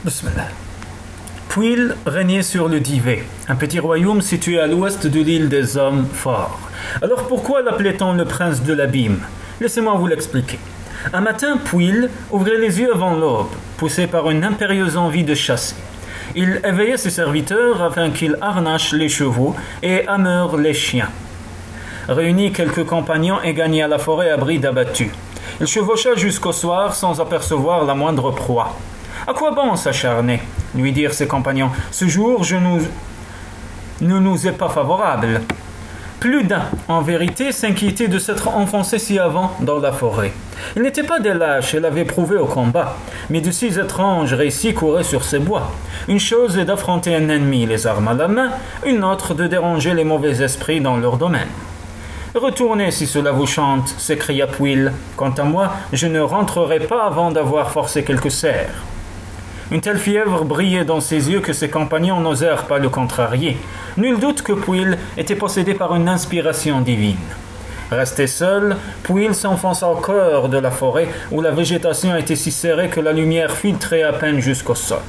Bismillah. Pwyll régnait sur le Divé, un petit royaume situé à l'ouest de l'île des Hommes Forts. Alors pourquoi l'appelait-on le prince de l'abîme? Laissez-moi vous l'expliquer. Un matin, Pwyll ouvrait les yeux avant l'aube, poussé par une impérieuse envie de chasser. Il éveillait ses serviteurs afin qu'ils harnachent les chevaux et ameurent les chiens. Réunit quelques compagnons et gagna la forêt à bride abattue. Il chevaucha jusqu'au soir sans apercevoir la moindre proie. « À quoi bon s'acharner ?» lui dirent ses compagnons. « Ce jour ne nous est pas favorable. » Plus d'un, en vérité, s'inquiétait de s'être enfoncé si avant dans la forêt. Il n'était pas des lâches et l'avait prouvé au combat, mais de si étranges récits couraient sur ces bois. Une chose est d'affronter un ennemi les armes à la main, une autre de déranger les mauvais esprits dans leur domaine. « Retournez si cela vous chante, s'écria Pwyll. Quant à moi, je ne rentrerai pas avant d'avoir forcé quelques cerfs. » Une telle fièvre brillait dans ses yeux que ses compagnons n'osèrent pas le contrarier. Nul doute que Pwyll était possédé par une inspiration divine. Resté seul, Pwyll s'enfonça au cœur de la forêt où la végétation était si serrée que la lumière filtrait à peine jusqu'au sol.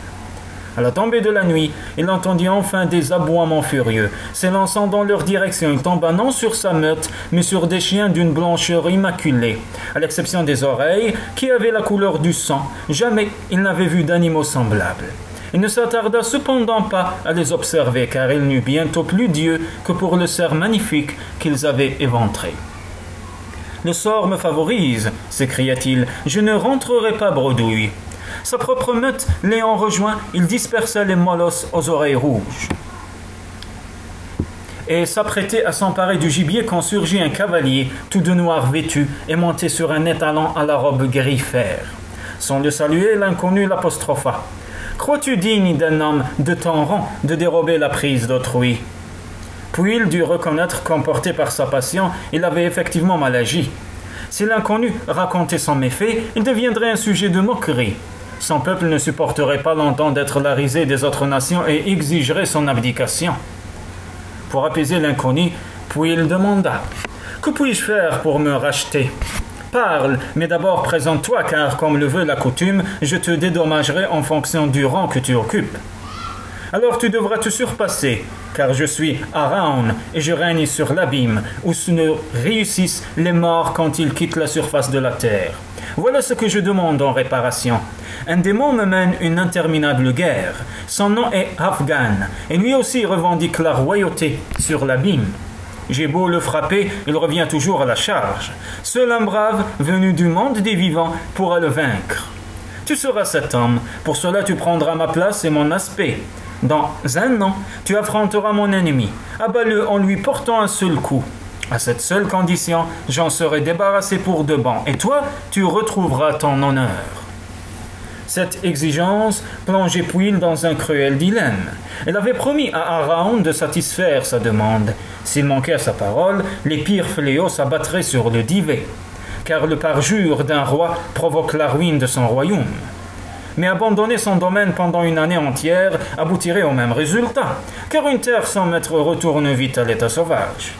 À la tombée de la nuit, il entendit enfin des aboiements furieux. S'élançant dans leur direction, il tomba non sur sa meute, mais sur des chiens d'une blancheur immaculée. À l'exception des oreilles, qui avaient la couleur du sang, jamais il n'avait vu d'animaux semblables. Il ne s'attarda cependant pas à les observer, car il n'eut bientôt plus d'yeux que pour le cerf magnifique qu'ils avaient éventré. « Le sort me favorise, s'écria-t-il, je ne rentrerai pas bredouille. » Sa propre meute l'ayant rejoint, il dispersa les molosses aux oreilles rouges et s'apprêtait à s'emparer du gibier quand surgit un cavalier, tout de noir vêtu et monté sur un étalon à la robe gris-fer. Sans le saluer, l'inconnu l'apostropha. « Crois-tu digne d'un homme de ton rang de dérober la prise d'autrui ?» Puis il dut reconnaître qu'emporté par sa passion, il avait effectivement mal agi. Si l'inconnu racontait son méfait, il deviendrait un sujet de moquerie. Son peuple ne supporterait pas longtemps d'être la risée des autres nations et exigerait son abdication. Pour apaiser l'inconnu, Pwyll demanda « Que puis-je faire pour me racheter ? Parle, mais d'abord présente-toi, car comme le veut la coutume, je te dédommagerai en fonction du rang que tu occupes. Alors tu devras te surpasser, car je suis Araun et je règne sur l'abîme, où ne réussissent les morts quand ils quittent la surface de la terre. Voilà ce que je demande en réparation. Un démon me mène une interminable guerre. Son nom est Afghan, et lui aussi revendique la royauté sur l'abîme. J'ai beau le frapper, il revient toujours à la charge. Seul un brave, venu du monde des vivants, pourra le vaincre. Tu seras cet homme, pour cela tu prendras ma place et mon aspect. Dans un an, tu affronteras mon ennemi. Abats-le en lui portant un seul coup. À cette seule condition, j'en serai débarrassé pour de bon, et toi, tu retrouveras ton honneur. Cette exigence plongeait Pwyll dans un cruel dilemme. Elle avait promis à Araun de satisfaire sa demande. S'il manquait à sa parole, les pires fléaux s'abattraient sur le Divé, car le parjure d'un roi provoque la ruine de son royaume. Mais abandonner son domaine pendant une année entière aboutirait au même résultat, car une terre sans maître retourne vite à l'état sauvage.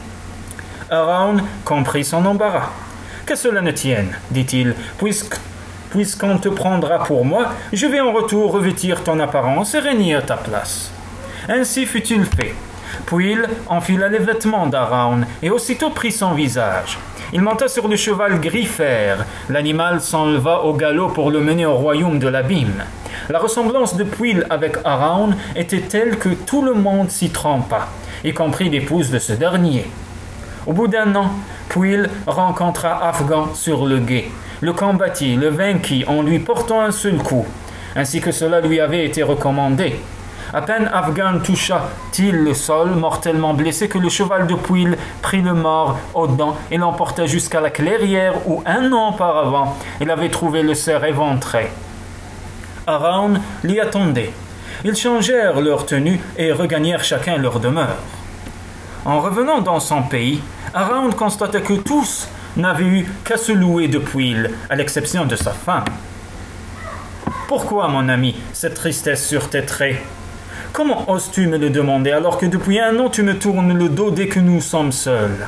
Araun comprit son embarras. « Que cela ne tienne, dit-il, puisqu'on te prendra pour moi, je vais en retour revêtir ton apparence et régner à ta place. » Ainsi fut-il fait. Pwyll enfila les vêtements d'Araun et aussitôt prit son visage. Il monta sur le cheval gris-fer. L'animal s'enleva au galop pour le mener au royaume de l'abîme. La ressemblance de Pwyll avec Araun était telle que tout le monde s'y trompa, y compris l'épouse de ce dernier. Au bout d'un an, Pwyll rencontra Afghan sur le gué, le combattit, le vainquit en lui portant un seul coup, ainsi que cela lui avait été recommandé. À peine Afghan toucha-t-il le sol, mortellement blessé, que le cheval de Pwyll prit le mort aux dents et l'emporta jusqu'à la clairière où, un an auparavant, il avait trouvé le cerf éventré. Araun l'y attendait. Ils changèrent leur tenue et regagnèrent chacun leur demeure. En revenant dans son pays, Araun constata que tous n'avaient eu qu'à se louer de Pwyll, à l'exception de sa femme. « Pourquoi, mon ami, cette tristesse sur tes traits ? Comment oses-tu me le demander alors que depuis un an tu me tournes le dos dès que nous sommes seuls ?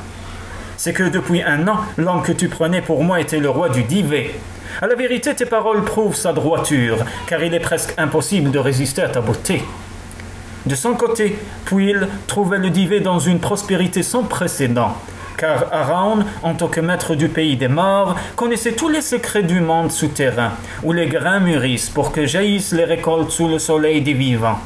c'est que depuis un an, l'homme que tu prenais pour moi était le roi du Divé. À la vérité, tes paroles prouvent sa droiture, car il est presque impossible de résister à ta beauté. » De son côté, Pwyll trouvait le Divé dans une prospérité sans précédent, car Arawn, en tant que maître du pays des morts, connaissait tous les secrets du monde souterrain, où les grains mûrissent pour que jaillissent les récoltes sous le soleil des vivants.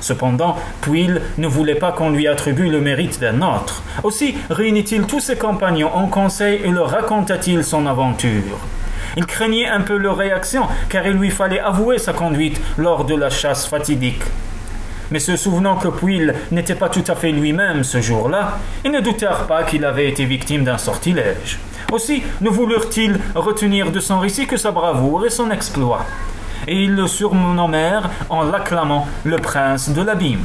Cependant, Pwyll ne voulait pas qu'on lui attribue le mérite d'un autre. Aussi réunit-il tous ses compagnons en conseil et leur raconta-t-il son aventure. Il craignait un peu leur réaction, car il lui fallait avouer sa conduite lors de la chasse fatidique. Mais se souvenant que Pwyll n'était pas tout à fait lui-même ce jour-là, ils ne doutèrent pas qu'il avait été victime d'un sortilège. Aussi ne voulurent-ils retenir de son récit que sa bravoure et son exploit. Et ils le surnommèrent en l'acclamant le prince de l'abîme.